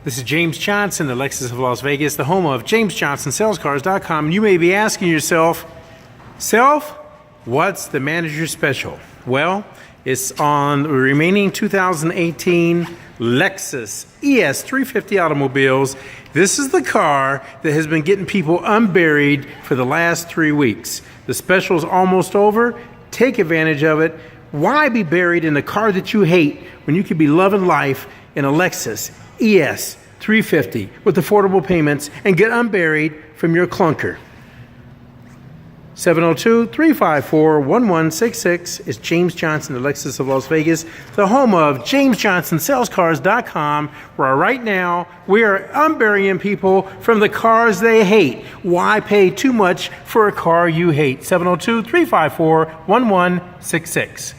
This is James Johnson, the Lexus of Las Vegas, the home of JamesJohnsonSalesCars.com. And you may be asking yourself, what's the manager special? Well, it's on the remaining 2018 Lexus ES350 automobiles. This is the car that has been getting people unburied for the last 3 weeks. The special's almost over. Take advantage of it. Why be buried in a car that you hate when you could be loving life in a Lexus ES350 with affordable payments and get unburied from your clunker? 702-354-1166 is James Johnson, the Lexus of Las Vegas, the home of JamesJohnsonSalesCars.com, where right now we are unburying people from the cars they hate. Why pay too much for a car you hate? 702-354-1166.